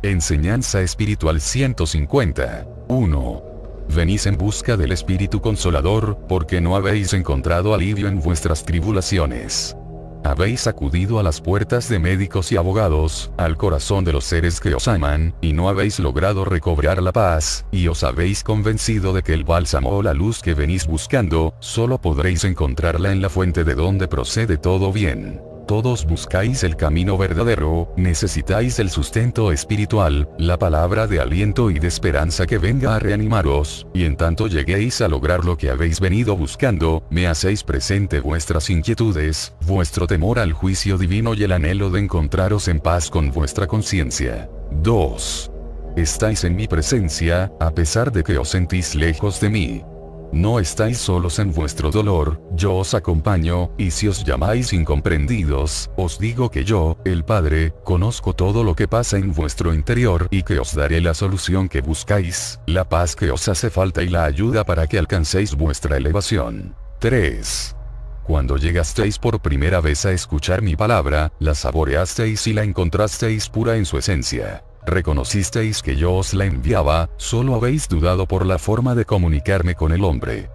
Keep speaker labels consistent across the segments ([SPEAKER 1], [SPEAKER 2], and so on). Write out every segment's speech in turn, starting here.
[SPEAKER 1] Enseñanza espiritual 150. 1. Venís en busca del Espíritu Consolador, porque no habéis encontrado alivio en vuestras tribulaciones. Habéis acudido a las puertas de médicos y abogados, al corazón de los seres que os aman, y no habéis logrado recobrar la paz, y os habéis convencido de que el bálsamo o la luz que venís buscando, solo podréis encontrarla en la fuente de donde procede todo bien. Todos buscáis el camino verdadero, necesitáis el sustento espiritual, la palabra de aliento y de esperanza que venga a reanimaros, y en tanto lleguéis a lograr lo que habéis venido buscando, me hacéis presente vuestras inquietudes, vuestro temor al juicio divino y el anhelo de encontraros en paz con vuestra conciencia. 2. Estáis en mi presencia, a pesar de que os sentís lejos de mí. No estáis solos en vuestro dolor, yo os acompaño, y si os llamáis incomprendidos, os digo que yo, el Padre, conozco todo lo que pasa en vuestro interior y que os daré la solución que buscáis, la paz que os hace falta y la ayuda para que alcancéis vuestra elevación. 3. Cuando llegasteis por primera vez a escuchar mi palabra, la saboreasteis y la encontrasteis pura en su esencia. Reconocisteis que yo os la enviaba, solo habéis dudado por la forma de comunicarme con el hombre.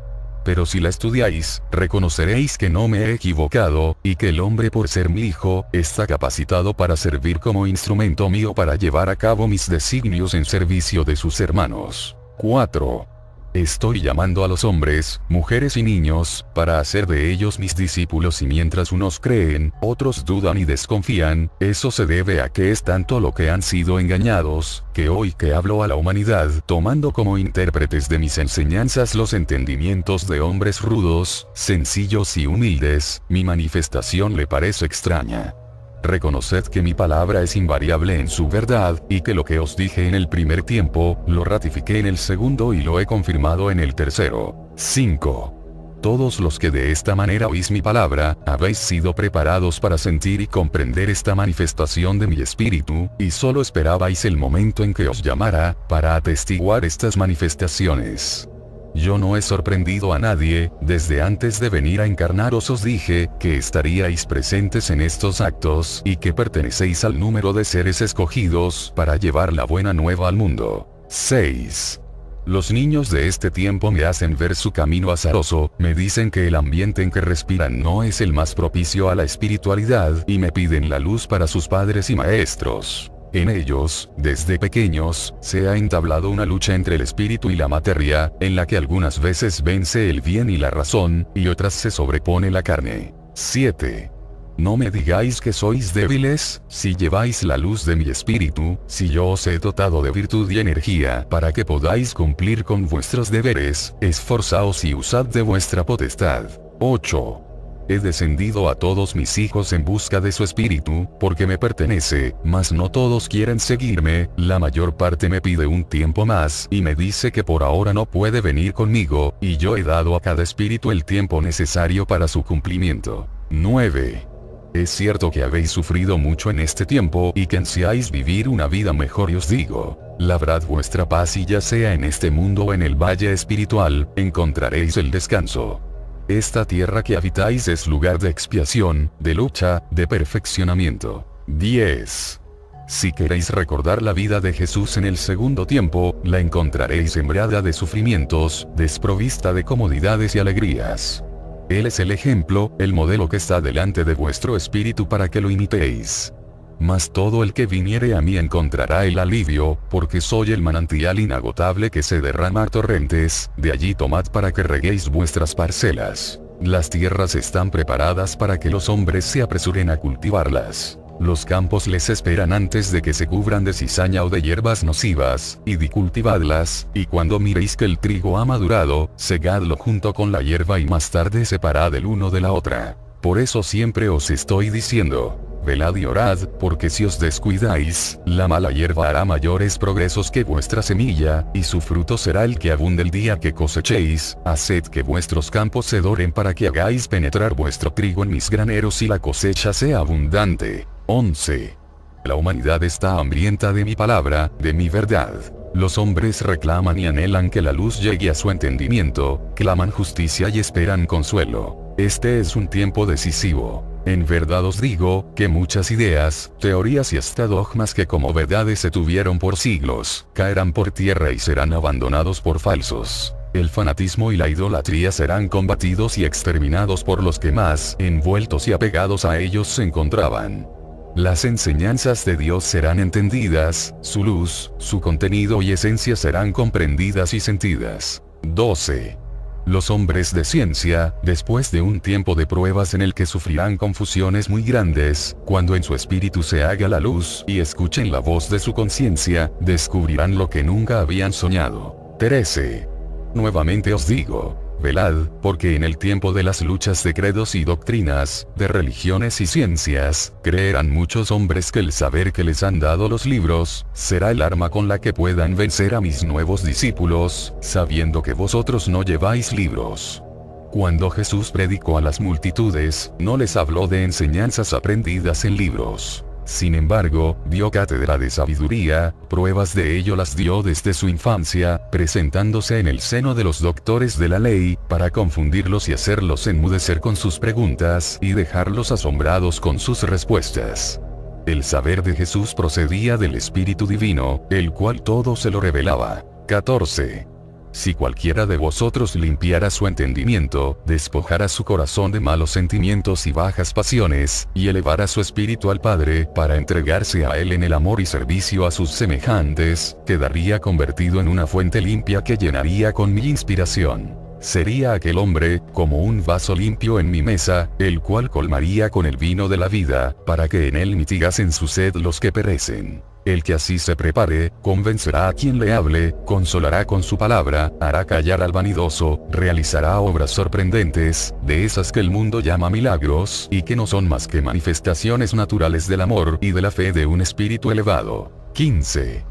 [SPEAKER 1] Pero si la estudiáis, reconoceréis que no me he equivocado, y que el hombre por ser mi hijo, está capacitado para servir como instrumento mío para llevar a cabo mis designios en servicio de sus hermanos. 4. Estoy llamando a los hombres, mujeres y niños, para hacer de ellos mis discípulos y mientras unos creen, otros dudan y desconfían, eso se debe a que es tanto lo que han sido engañados, que hoy que hablo a la humanidad, tomando como intérpretes de mis enseñanzas los entendimientos de hombres rudos, sencillos y humildes, mi manifestación le parece extraña. Reconoced que mi palabra es invariable en su verdad, y que lo que os dije en el primer tiempo, lo ratifiqué en el segundo y lo he confirmado en el tercero. 5. Todos los que de esta manera oís mi palabra, habéis sido preparados para sentir y comprender esta manifestación de mi espíritu, y solo esperabais el momento en que os llamara, para atestiguar estas manifestaciones. Yo no he sorprendido a nadie, desde antes de venir a encarnaros os dije, que estaríais presentes en estos actos, y que pertenecéis al número de seres escogidos, para llevar la buena nueva al mundo. 6. Los niños de este tiempo me hacen ver su camino azaroso, me dicen que el ambiente en que respiran no es el más propicio a la espiritualidad, y me piden la luz para sus padres y maestros. En ellos, desde pequeños, se ha entablado una lucha entre el espíritu y la materia, en la que algunas veces vence el bien y la razón, y otras se sobrepone la carne. 7. No me digáis que sois débiles, si lleváis la luz de mi espíritu, si yo os he dotado de virtud y energía para que podáis cumplir con vuestros deberes, esforzaos y usad de vuestra potestad. 8. He descendido a todos mis hijos en busca de su espíritu, porque me pertenece, mas no todos quieren seguirme, la mayor parte me pide un tiempo más y me dice que por ahora no puede venir conmigo, y yo he dado a cada espíritu el tiempo necesario para su cumplimiento. 9. Es cierto que habéis sufrido mucho en este tiempo y que ansiáis vivir una vida mejor y os digo, labrad vuestra paz y ya sea en este mundo o en el valle espiritual, encontraréis el descanso. Esta tierra que habitáis es lugar de expiación, de lucha, de perfeccionamiento. 10. Si queréis recordar la vida de Jesús en el segundo tiempo, la encontraréis sembrada de sufrimientos, desprovista de comodidades y alegrías. Él es el ejemplo, el modelo que está delante de vuestro espíritu para que lo imitéis. Mas todo el que viniere a mí encontrará el alivio, porque soy el manantial inagotable que se derrama a torrentes, de allí tomad para que reguéis vuestras parcelas. Las tierras están preparadas para que los hombres se apresuren a cultivarlas. Los campos les esperan antes de que se cubran de cizaña o de hierbas nocivas, y di cultivadlas, y cuando miréis que el trigo ha madurado, segadlo junto con la hierba y más tarde separad el uno de la otra. Por eso siempre os estoy diciendo, velad y orad, porque si os descuidáis, la mala hierba hará mayores progresos que vuestra semilla, y su fruto será el que abunde el día que cosechéis. Haced que vuestros campos se doren para que hagáis penetrar vuestro trigo en mis graneros y la cosecha sea abundante. 11. La humanidad está hambrienta de mi palabra, de mi verdad. Los hombres reclaman y anhelan que la luz llegue a su entendimiento, claman justicia y esperan consuelo. Este es un tiempo decisivo. En verdad os digo, que muchas ideas, teorías y hasta dogmas que como verdades se tuvieron por siglos, caerán por tierra y serán abandonados por falsos. El fanatismo y la idolatría serán combatidos y exterminados por los que más envueltos y apegados a ellos se encontraban. Las enseñanzas de Dios serán entendidas, su luz, su contenido y esencia serán comprendidas y sentidas. 12. Los hombres de ciencia, después de un tiempo de pruebas en el que sufrirán confusiones muy grandes, cuando en su espíritu se haga la luz y escuchen la voz de su conciencia, descubrirán lo que nunca habían soñado. 13. Nuevamente os digo, velad, porque en el tiempo de las luchas de credos y doctrinas, de religiones y ciencias, creerán muchos hombres que el saber que les han dado los libros, será el arma con la que puedan vencer a mis nuevos discípulos, sabiendo que vosotros no lleváis libros. Cuando Jesús predicó a las multitudes, no les habló de enseñanzas aprendidas en libros. Sin embargo, dio cátedra de sabiduría, pruebas de ello las dio desde su infancia, presentándose en el seno de los doctores de la ley, para confundirlos y hacerlos enmudecer con sus preguntas y dejarlos asombrados con sus respuestas. El saber de Jesús procedía del Espíritu Divino, el cual todo se lo revelaba. 14. Si cualquiera de vosotros limpiara su entendimiento, despojara su corazón de malos sentimientos y bajas pasiones, y elevara su espíritu al Padre, para entregarse a Él en el amor y servicio a sus semejantes, quedaría convertido en una fuente limpia que llenaría con mi inspiración. Sería aquel hombre, como un vaso limpio en mi mesa, el cual colmaría con el vino de la vida, para que en él mitigasen su sed los que perecen. El que así se prepare, convencerá a quien le hable, consolará con su palabra, hará callar al vanidoso, realizará obras sorprendentes, de esas que el mundo llama milagros, y que no son más que manifestaciones naturales del amor y de la fe de un espíritu elevado. 15.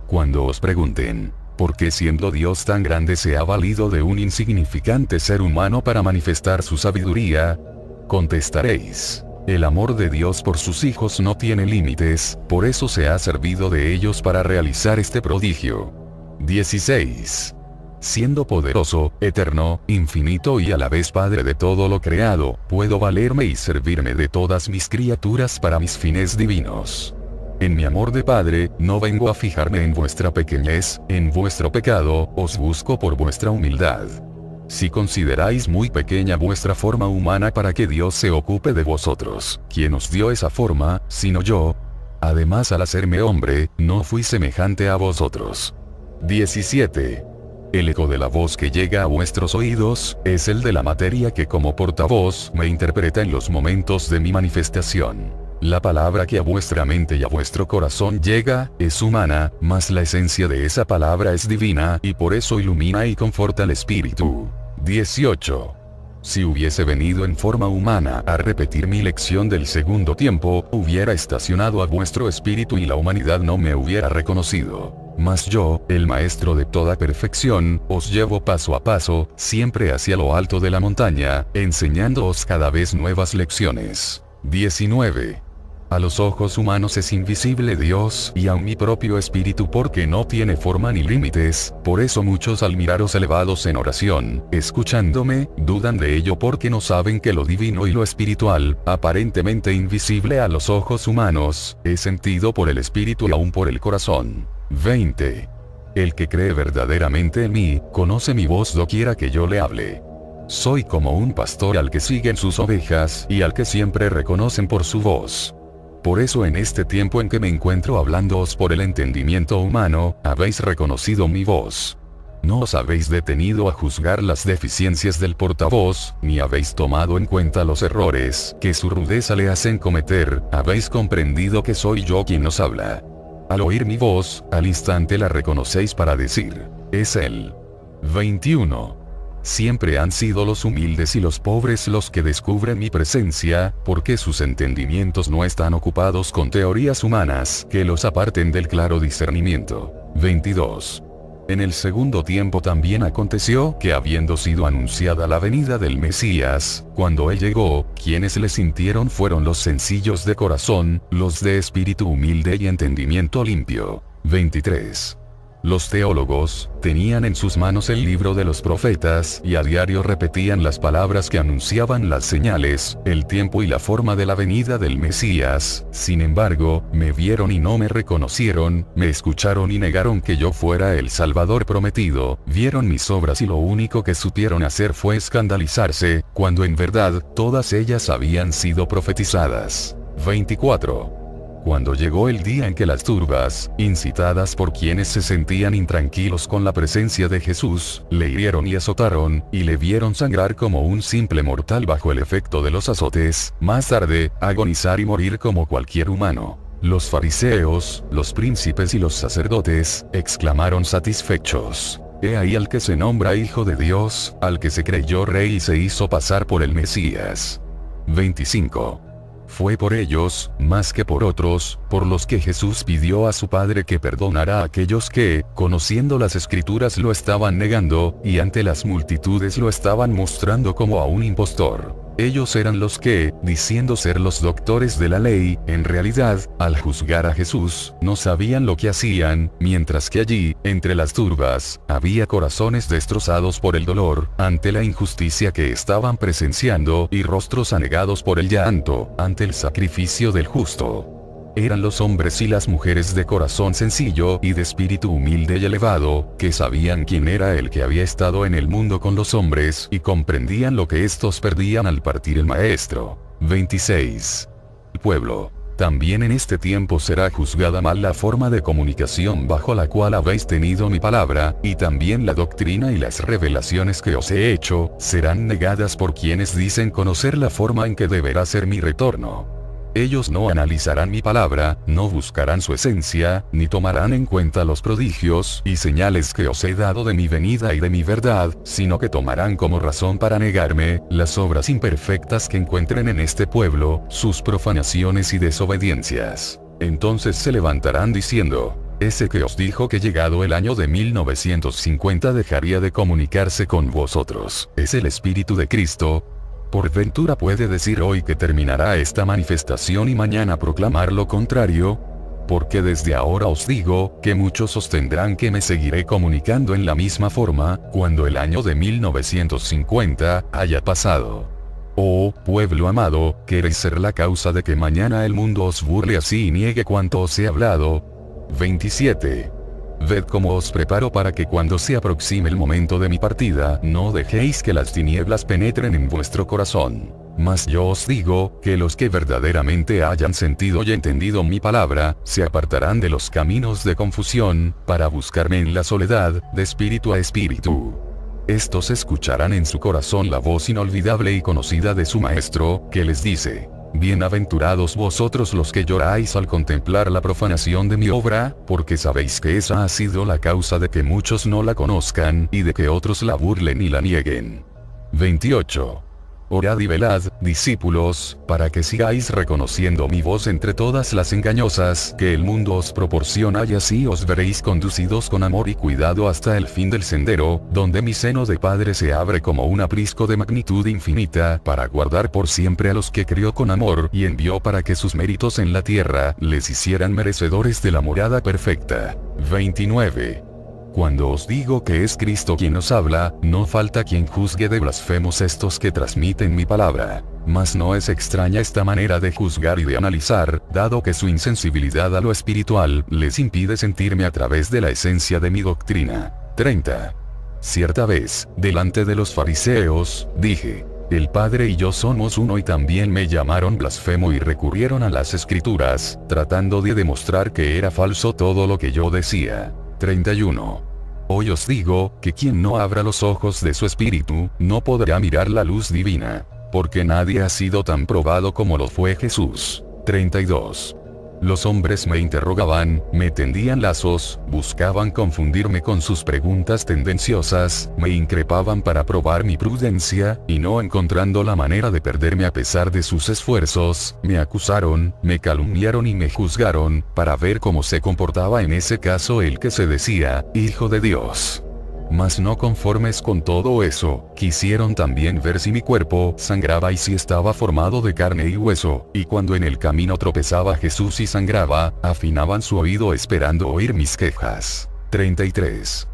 [SPEAKER 1] Cuando os pregunten, ¿por qué siendo Dios tan grande se ha valido de un insignificante ser humano para manifestar su sabiduría? Contestaréis. El amor de Dios por sus hijos no tiene límites, por eso se ha servido de ellos para realizar este prodigio. 16. Siendo poderoso, eterno, infinito y a la vez Padre de todo lo creado, puedo valerme y servirme de todas mis criaturas para mis fines divinos. En mi amor de Padre, no vengo a fijarme en vuestra pequeñez, en vuestro pecado, os busco por vuestra humildad. Si consideráis muy pequeña vuestra forma humana para que Dios se ocupe de vosotros, ¿quién os dio esa forma, sino yo? Además, al hacerme hombre, no fui semejante a vosotros. 17. El eco de la voz que llega a vuestros oídos, es el de la materia que como portavoz me interpreta en los momentos de mi manifestación. La palabra que a vuestra mente y a vuestro corazón llega, es humana, mas la esencia de esa palabra es divina y por eso ilumina y conforta al espíritu. 18. Si hubiese venido en forma humana a repetir mi lección del segundo tiempo, hubiera estacionado a vuestro espíritu y la humanidad no me hubiera reconocido. Mas yo, el maestro de toda perfección, os llevo paso a paso, siempre hacia lo alto de la montaña, enseñándoos cada vez nuevas lecciones. 19. A los ojos humanos es invisible Dios y aun mi propio espíritu porque no tiene forma ni límites, por eso muchos al miraros elevados en oración, escuchándome, dudan de ello porque no saben que lo divino y lo espiritual, aparentemente invisible a los ojos humanos, es sentido por el espíritu y aun por el corazón. 20. El que cree verdaderamente en mí, conoce mi voz doquiera que yo le hable. Soy como un pastor al que siguen sus ovejas y al que siempre reconocen por su voz. Por eso en este tiempo en que me encuentro hablándoos por el entendimiento humano, habéis reconocido mi voz. No os habéis detenido a juzgar las deficiencias del portavoz, ni habéis tomado en cuenta los errores que su rudeza le hacen cometer, habéis comprendido que soy yo quien os habla. Al oír mi voz, al instante la reconocéis para decir, es él. 21. Siempre han sido los humildes y los pobres los que descubren mi presencia, porque sus entendimientos no están ocupados con teorías humanas que los aparten del claro discernimiento. 22. En el segundo tiempo también aconteció que habiendo sido anunciada la venida del Mesías, cuando él llegó, quienes le sintieron fueron los sencillos de corazón, los de espíritu humilde y entendimiento limpio. 23. Los teólogos tenían en sus manos el libro de los profetas y a diario repetían las palabras que anunciaban las señales, el tiempo y la forma de la venida del Mesías. Sin embargo, me vieron y no me reconocieron, me escucharon y negaron que yo fuera el Salvador prometido, vieron mis obras y lo único que supieron hacer fue escandalizarse, cuando en verdad, todas ellas habían sido profetizadas. 24. Cuando llegó el día en que las turbas, incitadas por quienes se sentían intranquilos con la presencia de Jesús, le hirieron y azotaron, y le vieron sangrar como un simple mortal bajo el efecto de los azotes, más tarde, agonizar y morir como cualquier humano. Los fariseos, los príncipes y los sacerdotes, exclamaron satisfechos: «He ahí al que se nombra Hijo de Dios, al que se creyó rey y se hizo pasar por el Mesías». 25. Fue por ellos, más que por otros, por los que Jesús pidió a su Padre que perdonara a aquellos que, conociendo las Escrituras lo estaban negando, y ante las multitudes lo estaban mostrando como a un impostor. Ellos eran los que, diciendo ser los doctores de la ley, en realidad, al juzgar a Jesús, no sabían lo que hacían, mientras que allí, entre las turbas, había corazones destrozados por el dolor, ante la injusticia que estaban presenciando, y rostros anegados por el llanto, ante el sacrificio del justo. Eran los hombres y las mujeres de corazón sencillo y de espíritu humilde y elevado, que sabían quién era el que había estado en el mundo con los hombres y comprendían lo que estos perdían al partir el Maestro. 26. El pueblo. También en este tiempo será juzgada mal la forma de comunicación bajo la cual habéis tenido mi palabra, y también la doctrina y las revelaciones que os he hecho, serán negadas por quienes dicen conocer la forma en que deberá ser mi retorno. Ellos no analizarán mi palabra, no buscarán su esencia, ni tomarán en cuenta los prodigios y señales que os he dado de mi venida y de mi verdad, sino que tomarán como razón para negarme, las obras imperfectas que encuentren en este pueblo, sus profanaciones y desobediencias. Entonces se levantarán diciendo: ese que os dijo que llegado el año de 1950 dejaría de comunicarse con vosotros, ¿es el Espíritu de Cristo? ¿Por ventura puede decir hoy que terminará esta manifestación y mañana proclamar lo contrario? Porque desde ahora os digo, que muchos sostendrán que me seguiré comunicando en la misma forma, cuando el año de 1950 haya pasado. Oh, pueblo amado, ¿queréis ser la causa de que mañana el mundo os burle así y niegue cuanto os he hablado? 27. Ved cómo os preparo para que cuando se aproxime el momento de mi partida, no dejéis que las tinieblas penetren en vuestro corazón. Mas yo os digo, que los que verdaderamente hayan sentido y entendido mi palabra, se apartarán de los caminos de confusión, para buscarme en la soledad, de espíritu a espíritu. Estos escucharán en su corazón la voz inolvidable y conocida de su Maestro, que les dice: bienaventurados vosotros los que lloráis al contemplar la profanación de mi obra, porque sabéis que esa ha sido la causa de que muchos no la conozcan, y de que otros la burlen y la nieguen. 28. Orad y velad, discípulos, para que sigáis reconociendo mi voz entre todas las engañosas que el mundo os proporciona, y así os veréis conducidos con amor y cuidado hasta el fin del sendero, donde mi seno de Padre se abre como un aprisco de magnitud infinita, para guardar por siempre a los que crió con amor y envió para que sus méritos en la tierra les hicieran merecedores de la morada perfecta. 29. Cuando os digo que es Cristo quien os habla, no falta quien juzgue de blasfemos estos que transmiten mi palabra. Mas no es extraña esta manera de juzgar y de analizar, dado que su insensibilidad a lo espiritual les impide sentirme a través de la esencia de mi doctrina. 30. Cierta vez, delante de los fariseos, dije: el Padre y yo somos uno, y también me llamaron blasfemo y recurrieron a las Escrituras, tratando de demostrar que era falso todo lo que yo decía. 31. Hoy os digo, que quien no abra los ojos de su espíritu, no podrá mirar la luz divina, porque nadie ha sido tan probado como lo fue Jesús. 32. Los hombres me interrogaban, me tendían lazos, buscaban confundirme con sus preguntas tendenciosas, me increpaban para probar mi prudencia, y no encontrando la manera de perderme a pesar de sus esfuerzos, me acusaron, me calumniaron y me juzgaron, para ver cómo se comportaba en ese caso el que se decía, Hijo de Dios. Mas no conformes con todo eso, quisieron también ver si mi cuerpo sangraba y si estaba formado de carne y hueso, y cuando en el camino tropezaba Jesús y sangraba, afinaban su oído esperando oír mis quejas. 33.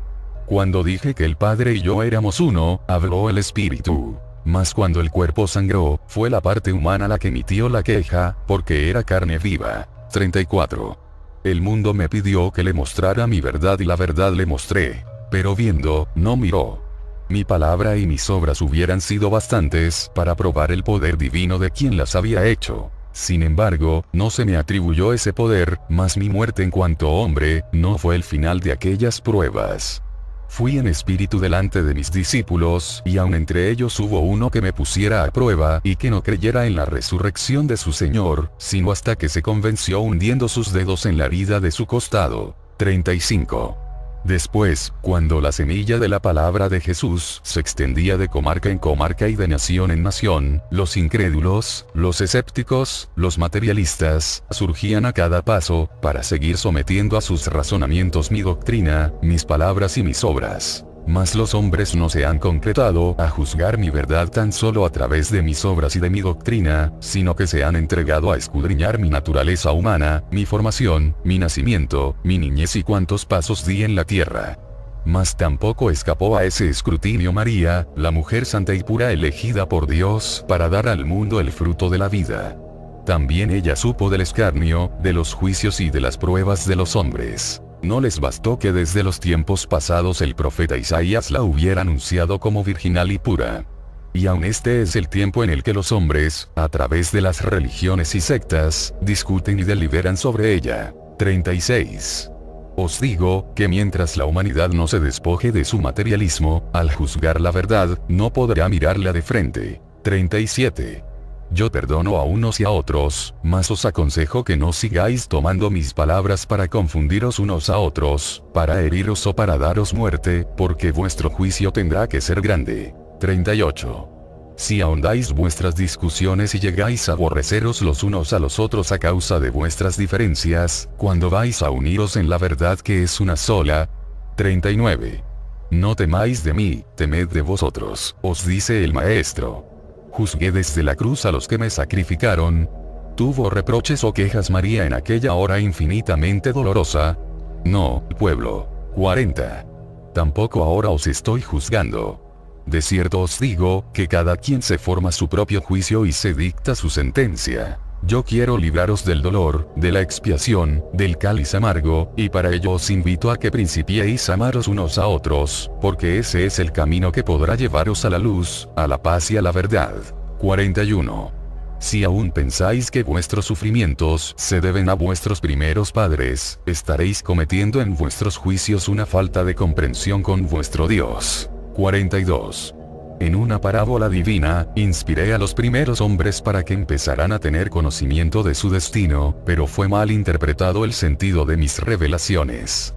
[SPEAKER 1] Cuando dije que el Padre y yo éramos uno, habló el Espíritu. Mas cuando el cuerpo sangró, fue la parte humana la que emitió la queja, porque era carne viva. 34. El mundo me pidió que le mostrara mi verdad y la verdad le mostré. Pero viendo, no miró. Mi palabra y mis obras hubieran sido bastantes para probar el poder divino de quien las había hecho. Sin embargo, no se me atribuyó ese poder, mas mi muerte en cuanto hombre, no fue el final de aquellas pruebas. Fui en espíritu delante de mis discípulos, y aun entre ellos hubo uno que me pusiera a prueba y que no creyera en la resurrección de su Señor, sino hasta que se convenció hundiendo sus dedos en la herida de su costado. 35. Después, cuando la semilla de la palabra de Jesús se extendía de comarca en comarca y de nación en nación, los incrédulos, los escépticos, los materialistas, surgían a cada paso, para seguir sometiendo a sus razonamientos mi doctrina, mis palabras y mis obras. Mas los hombres no se han concretado a juzgar mi verdad tan solo a través de mis obras y de mi doctrina, sino que se han entregado a escudriñar mi naturaleza humana, mi formación, mi nacimiento, mi niñez y cuántos pasos di en la tierra. Mas tampoco escapó a ese escrutinio María, la mujer santa y pura elegida por Dios para dar al mundo el fruto de la vida. También ella supo del escarnio, de los juicios y de las pruebas de los hombres. No les bastó que desde los tiempos pasados el profeta Isaías la hubiera anunciado como virginal y pura. Y aun este es el tiempo en el que los hombres, a través de las religiones y sectas, discuten y deliberan sobre ella. 36. Os digo, que mientras la humanidad no se despoje de su materialismo, al juzgar la verdad, no podrá mirarla de frente. 37. Yo perdono a unos y a otros, mas os aconsejo que no sigáis tomando mis palabras para confundiros unos a otros, para heriros o para daros muerte, porque vuestro juicio tendrá que ser grande. 38. Si ahondáis vuestras discusiones y llegáis a aborreceros los unos a los otros a causa de vuestras diferencias, cuando vais a uniros en la verdad que es una sola. 39. No temáis de mí, temed de vosotros, os dice el Maestro. Juzgué desde la cruz a los que me sacrificaron. ¿Tuvo reproches o quejas María en aquella hora infinitamente dolorosa? No, pueblo. 40. Tampoco ahora os estoy juzgando. De cierto os digo, que cada quien se forma su propio juicio y se dicta su sentencia. Yo quiero libraros del dolor, de la expiación, del cáliz amargo, y para ello os invito a que principiéis a amaros unos a otros, porque ese es el camino que podrá llevaros a la luz, a la paz y a la verdad. 41. Si aún pensáis que vuestros sufrimientos se deben a vuestros primeros padres, estaréis cometiendo en vuestros juicios una falta de comprensión con vuestro Dios. 42. En una parábola divina, inspiré a los primeros hombres para que empezaran a tener conocimiento de su destino, pero fue mal interpretado el sentido de mis revelaciones.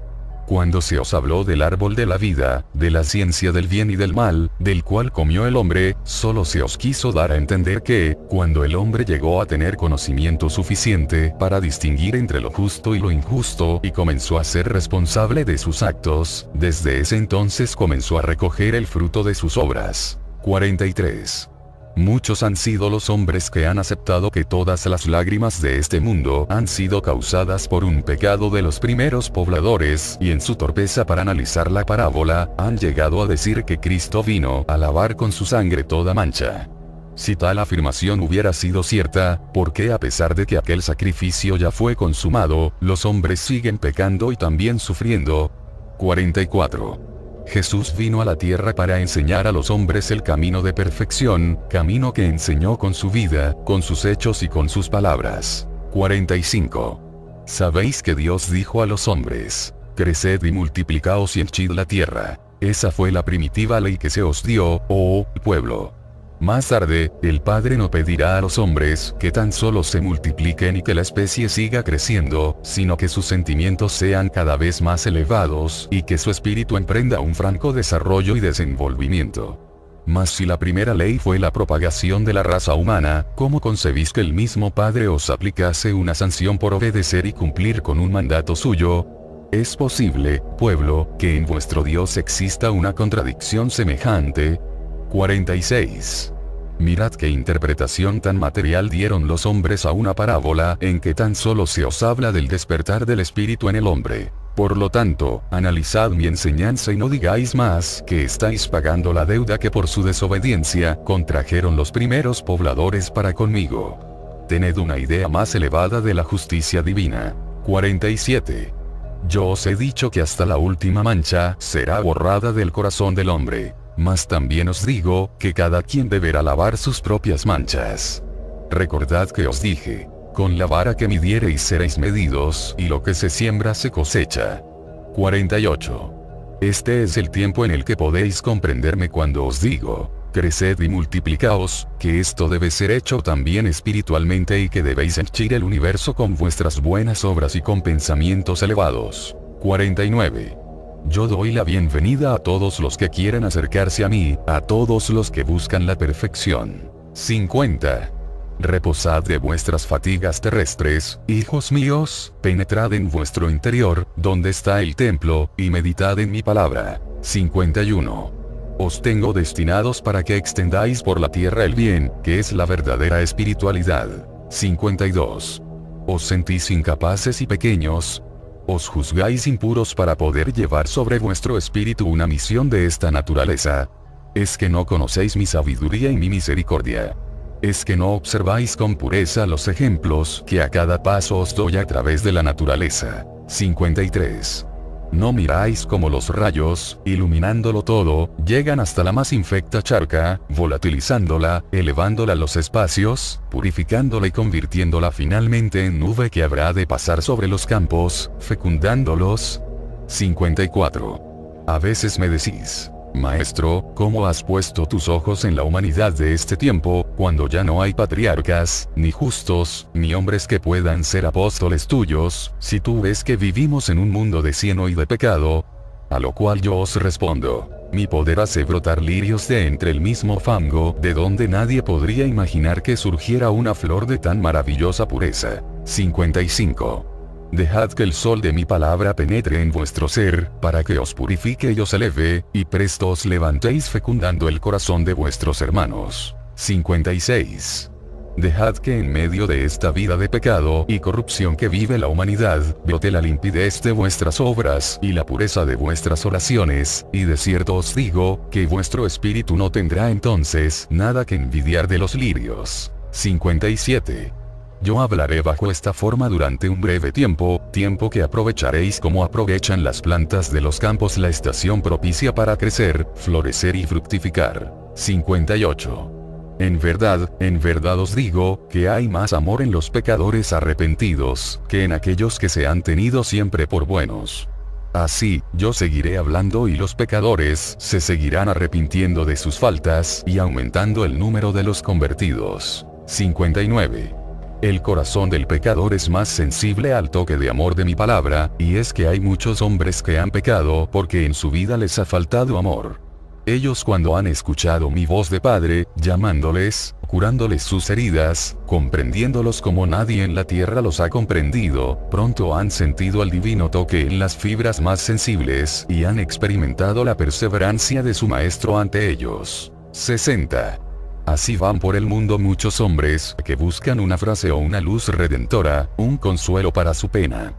[SPEAKER 1] Cuando se os habló del árbol de la vida, de la ciencia del bien y del mal, del cual comió el hombre, solo se os quiso dar a entender que, cuando el hombre llegó a tener conocimiento suficiente para distinguir entre lo justo y lo injusto y comenzó a ser responsable de sus actos, desde ese entonces comenzó a recoger el fruto de sus obras. 43. Muchos han sido los hombres que han aceptado que todas las lágrimas de este mundo han sido causadas por un pecado de los primeros pobladores, y en su torpeza para analizar la parábola, han llegado a decir que Cristo vino a lavar con su sangre toda mancha. Si tal afirmación hubiera sido cierta, ¿por qué a pesar de que aquel sacrificio ya fue consumado, los hombres siguen pecando y también sufriendo? 44. Jesús vino a la tierra para enseñar a los hombres el camino de perfección, camino que enseñó con su vida, con sus hechos y con sus palabras. 45. Sabéis que Dios dijo a los hombres: creced y multiplicaos y henchid la tierra. Esa fue la primitiva ley que se os dio, oh pueblo. Más tarde, el Padre no pedirá a los hombres que tan solo se multipliquen y que la especie siga creciendo, sino que sus sentimientos sean cada vez más elevados y que su espíritu emprenda un franco desarrollo y desenvolvimiento. Mas si la primera ley fue la propagación de la raza humana, ¿cómo concebís que el mismo Padre os aplicase una sanción por obedecer y cumplir con un mandato suyo? ¿Es posible, pueblo, que en vuestro Dios exista una contradicción semejante? 46. Mirad qué interpretación tan material dieron los hombres a una parábola en que tan solo se os habla del despertar del espíritu en el hombre. Por lo tanto, analizad mi enseñanza y no digáis más que estáis pagando la deuda que por su desobediencia contrajeron los primeros pobladores para conmigo. Tened una idea más elevada de la justicia divina. 47. Yo os he dicho que hasta la última mancha será borrada del corazón del hombre. Mas también os digo que cada quien deberá lavar sus propias manchas. Recordad que os dije: con la vara que midiereis seréis medidos, y lo que se siembra se cosecha. 48. Este es el tiempo en el que podéis comprenderme cuando os digo: creced y multiplicaos, que esto debe ser hecho también espiritualmente y que debéis henchir el universo con vuestras buenas obras y con pensamientos elevados. 49. Yo doy la bienvenida a todos los que quieren acercarse a mí, a todos los que buscan la perfección. 50. Reposad de vuestras fatigas terrestres, hijos míos, penetrad en vuestro interior, donde está el templo, y meditad en mi palabra. 51. Os tengo destinados para que extendáis por la tierra el bien, que es la verdadera espiritualidad. 52. Os sentís incapaces y pequeños. Os juzgáis impuros para poder llevar sobre vuestro espíritu una misión de esta naturaleza. Es que no conocéis mi sabiduría y mi misericordia. Es que no observáis con pureza los ejemplos que a cada paso os doy a través de la naturaleza. 53. No miráis como los rayos, iluminándolo todo, llegan hasta la más infecta charca, volatilizándola, elevándola a los espacios, purificándola y convirtiéndola finalmente en nube que habrá de pasar sobre los campos, fecundándolos. 54. A veces me decís: Maestro, ¿cómo has puesto tus ojos en la humanidad de este tiempo, cuando ya no hay patriarcas, ni justos, ni hombres que puedan ser apóstoles tuyos, si tú ves que vivimos en un mundo de cieno y de pecado? A lo cual yo os respondo: mi poder hace brotar lirios de entre el mismo fango, de donde nadie podría imaginar que surgiera una flor de tan maravillosa pureza. 55. Dejad que el sol de mi palabra penetre en vuestro ser, para que os purifique y os eleve, y presto os levantéis fecundando el corazón de vuestros hermanos. 56. Dejad que en medio de esta vida de pecado y corrupción que vive la humanidad, brote la limpidez de vuestras obras y la pureza de vuestras oraciones, y de cierto os digo, que vuestro espíritu no tendrá entonces nada que envidiar de los lirios. 57. Yo hablaré bajo esta forma durante un breve tiempo que aprovecharéis como aprovechan las plantas de los campos la estación propicia para crecer, florecer y fructificar. 58. En verdad os digo, que hay más amor en los pecadores arrepentidos, que en aquellos que se han tenido siempre por buenos. Así, yo seguiré hablando y los pecadores se seguirán arrepintiendo de sus faltas y aumentando el número de los convertidos. 59. El corazón del pecador es más sensible al toque de amor de mi palabra, y es que hay muchos hombres que han pecado porque en su vida les ha faltado amor. Ellos, cuando han escuchado mi voz de Padre, llamándoles, curándoles sus heridas, comprendiéndolos como nadie en la tierra los ha comprendido, pronto han sentido el divino toque en las fibras más sensibles y han experimentado la perseverancia de su Maestro ante ellos. 60. Así van por el mundo muchos hombres que buscan una frase o una luz redentora, un consuelo para su pena.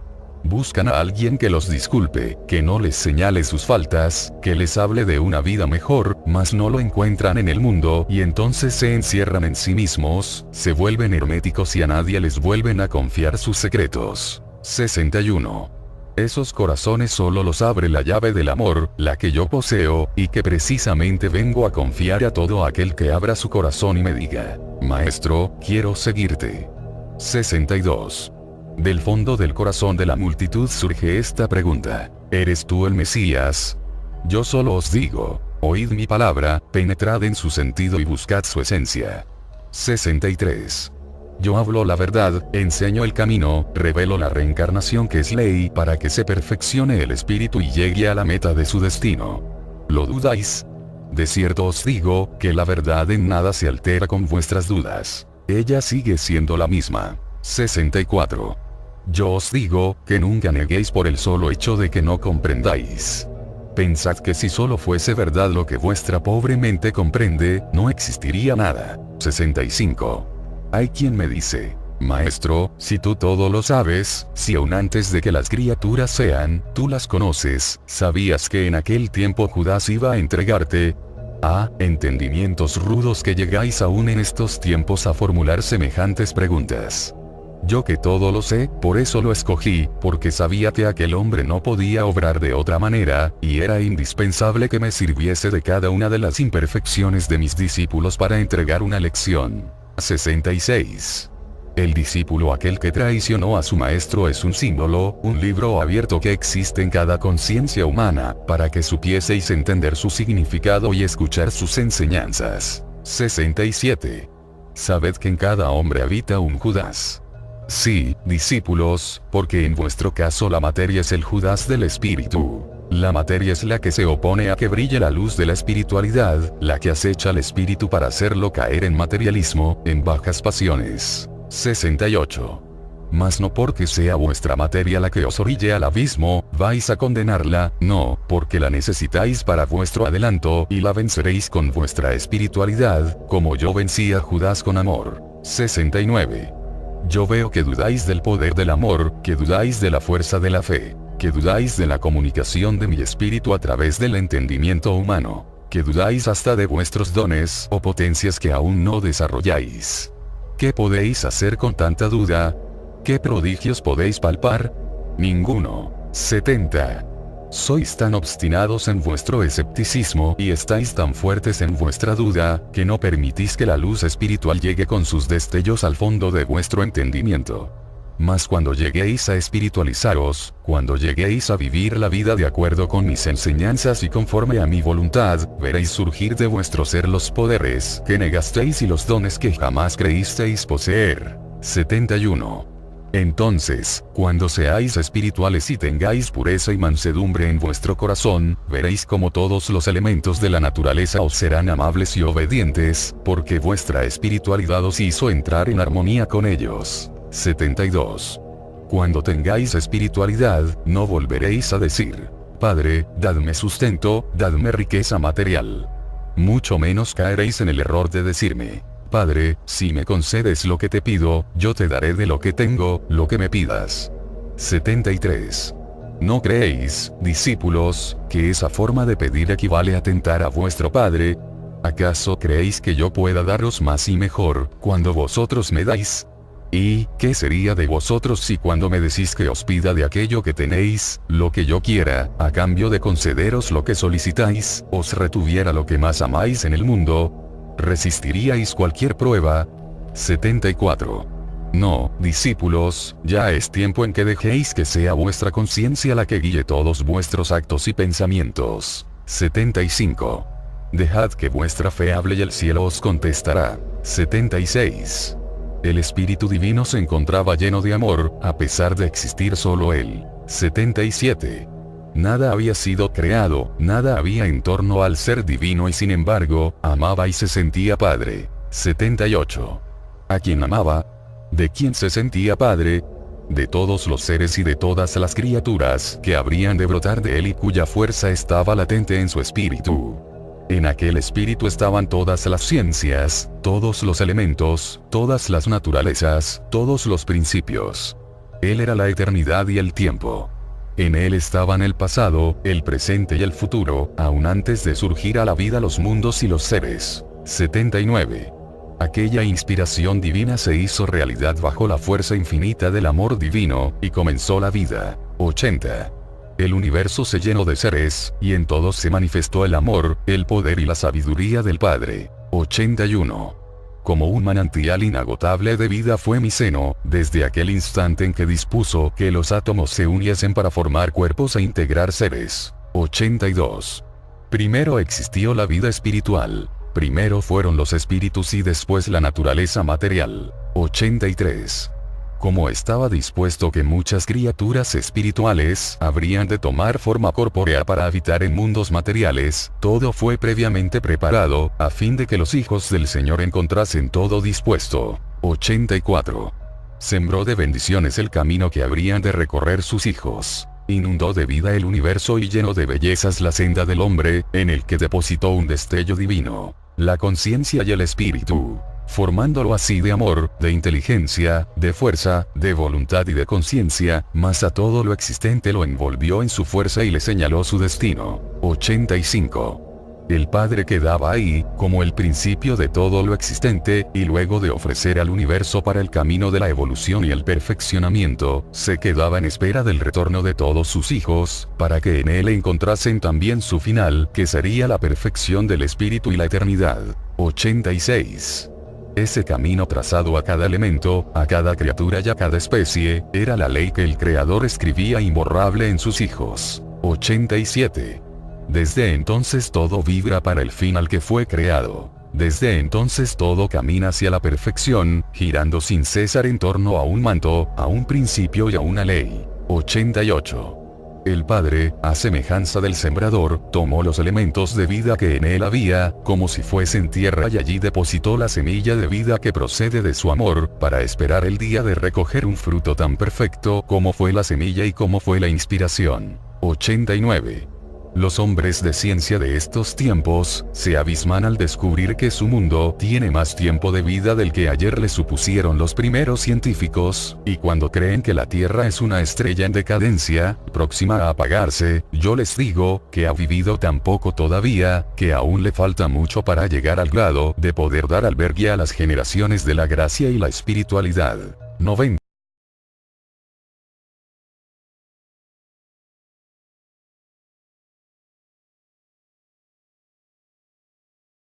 [SPEAKER 1] Buscan a alguien que los disculpe, que no les señale sus faltas, que les hable de una vida mejor, mas no lo encuentran en el mundo y entonces se encierran en sí mismos, se vuelven herméticos y a nadie les vuelven a confiar sus secretos. 61. Esos corazones solo los abre la llave del amor, la que yo poseo, y que precisamente vengo a confiar a todo aquel que abra su corazón y me diga: Maestro, quiero seguirte. 62. Del fondo del corazón de la multitud surge esta pregunta: ¿eres tú el Mesías? Yo solo os digo: oíd mi palabra, penetrad en su sentido y buscad su esencia. 63. Yo hablo la verdad, enseño el camino, revelo la reencarnación que es ley para que se perfeccione el espíritu y llegue a la meta de su destino. ¿Lo dudáis? De cierto os digo, que la verdad en nada se altera con vuestras dudas. Ella sigue siendo la misma. 64. Yo os digo, que nunca neguéis por el solo hecho de que no comprendáis. Pensad que si solo fuese verdad lo que vuestra pobre mente comprende, no existiría nada. 65. Hay quien me dice: Maestro, si tú todo lo sabes, si aún antes de que las criaturas sean, tú las conoces, ¿sabías que en aquel tiempo Judas iba a entregarte? Entendimientos rudos que llegáis aún en estos tiempos a formular semejantes preguntas. Yo que todo lo sé, por eso lo escogí, porque sabía que aquel hombre no podía obrar de otra manera, y era indispensable que me sirviese de cada una de las imperfecciones de mis discípulos para entregar una lección. 66. El discípulo aquel que traicionó a su maestro es un símbolo, un libro abierto que existe en cada conciencia humana, para que supieseis entender su significado y escuchar sus enseñanzas. 67. Sabed que en cada hombre habita un Judas. Sí, discípulos, porque en vuestro caso la materia es el Judas del espíritu. La materia es la que se opone a que brille la luz de la espiritualidad, la que acecha al espíritu para hacerlo caer en materialismo, en bajas pasiones. 68. Mas no porque sea vuestra materia la que os orille al abismo, vais a condenarla, no, porque la necesitáis para vuestro adelanto y la venceréis con vuestra espiritualidad, como yo vencí a Judas con amor. 69. Yo veo que dudáis del poder del amor, que dudáis de la fuerza de la fe, que dudáis de la comunicación de mi espíritu a través del entendimiento humano, que dudáis hasta de vuestros dones o potencias que aún no desarrolláis. ¿Qué podéis hacer con tanta duda? ¿Qué prodigios podéis palpar? Ninguno. 70. Sois tan obstinados en vuestro escepticismo y estáis tan fuertes en vuestra duda, que no permitís que la luz espiritual llegue con sus destellos al fondo de vuestro entendimiento. Mas cuando lleguéis a espiritualizaros, cuando lleguéis a vivir la vida de acuerdo con mis enseñanzas y conforme a mi voluntad, veréis surgir de vuestro ser los poderes que negasteis y los dones que jamás creísteis poseer. 71. Entonces, cuando seáis espirituales y tengáis pureza y mansedumbre en vuestro corazón, veréis como todos los elementos de la naturaleza os serán amables y obedientes, porque vuestra espiritualidad os hizo entrar en armonía con ellos. 72. Cuando tengáis espiritualidad, no volveréis a decir, Padre, dadme sustento, dadme riqueza material. Mucho menos caeréis en el error de decirme, Padre, si me concedes lo que te pido, yo te daré de lo que tengo, lo que me pidas. 73. ¿No creéis, discípulos, que esa forma de pedir equivale a tentar a vuestro Padre? ¿Acaso creéis que yo pueda daros más y mejor, cuando vosotros me dais? ¿Y qué sería de vosotros si cuando me decís que os pida de aquello que tenéis, lo que yo quiera, a cambio de concederos lo que solicitáis, os retuviera lo que más amáis en el mundo? ¿Resistiríais cualquier prueba? 74. No, discípulos, ya es tiempo en que dejéis que sea vuestra conciencia la que guíe todos vuestros actos y pensamientos. 75. Dejad que vuestra fe hable y el cielo os contestará. 76. El Espíritu Divino se encontraba lleno de amor, a pesar de existir solo Él. 77. Nada había sido creado, nada había en torno al ser divino y sin embargo, amaba y se sentía Padre. 78. ¿A quién amaba? ¿De quién se sentía Padre? De todos los seres y de todas las criaturas que habrían de brotar de Él y cuya fuerza estaba latente en su espíritu. En aquel espíritu estaban todas las ciencias, todos los elementos, todas las naturalezas, todos los principios. Él era la eternidad y el tiempo. En él estaban el pasado, el presente y el futuro, aún antes de surgir a la vida los mundos y los seres. 79. Aquella inspiración divina se hizo realidad bajo la fuerza infinita del amor divino, y comenzó la vida. 80. El universo se llenó de seres, y en todos se manifestó el amor, el poder y la sabiduría del Padre. 81. Como un manantial inagotable de vida fue mi seno, desde aquel instante en que dispuso que los átomos se uniesen para formar cuerpos e integrar seres. 82. Primero existió la vida espiritual. Primero fueron los espíritus y después la naturaleza material. 83. Como estaba dispuesto que muchas criaturas espirituales habrían de tomar forma corpórea para habitar en mundos materiales, todo fue previamente preparado, a fin de que los hijos del Señor encontrasen todo dispuesto. 84. Sembró de bendiciones el camino que habrían de recorrer sus hijos. Inundó de vida el universo y llenó de bellezas la senda del hombre, en el que depositó un destello divino, la conciencia y el espíritu. formándolo así de amor, de inteligencia, de fuerza, de voluntad y de conciencia, mas a todo lo existente lo envolvió en su fuerza y le señaló su destino. 85. El Padre quedaba ahí, como el principio de todo lo existente, y luego de ofrecer al universo para el camino de la evolución y el perfeccionamiento, se quedaba en espera del retorno de todos sus hijos, para que en él encontrasen también su final, que sería la perfección del espíritu y la eternidad. 86. Ese camino trazado a cada elemento, a cada criatura y a cada especie, era la ley que el Creador escribía imborrable en sus hijos. 87. Desde entonces todo vibra para el fin al que fue creado. Desde entonces todo camina hacia la perfección, girando sin cesar en torno a un manto, a un principio y a una ley. 88. El Padre, a semejanza del sembrador, tomó los elementos de vida que en él había, como si fuesen tierra y allí depositó la semilla de vida que procede de su amor, para esperar el día de recoger un fruto tan perfecto como fue la semilla y como fue la inspiración. 89. Los hombres de ciencia de estos tiempos, se abisman al descubrir que su mundo tiene más tiempo de vida del que ayer le supusieron los primeros científicos, y cuando creen que la Tierra es una estrella en decadencia, próxima a apagarse, yo les digo, que ha vivido tan poco todavía, que aún le falta mucho para llegar al grado de poder dar albergue a las generaciones de la gracia y la espiritualidad. 90.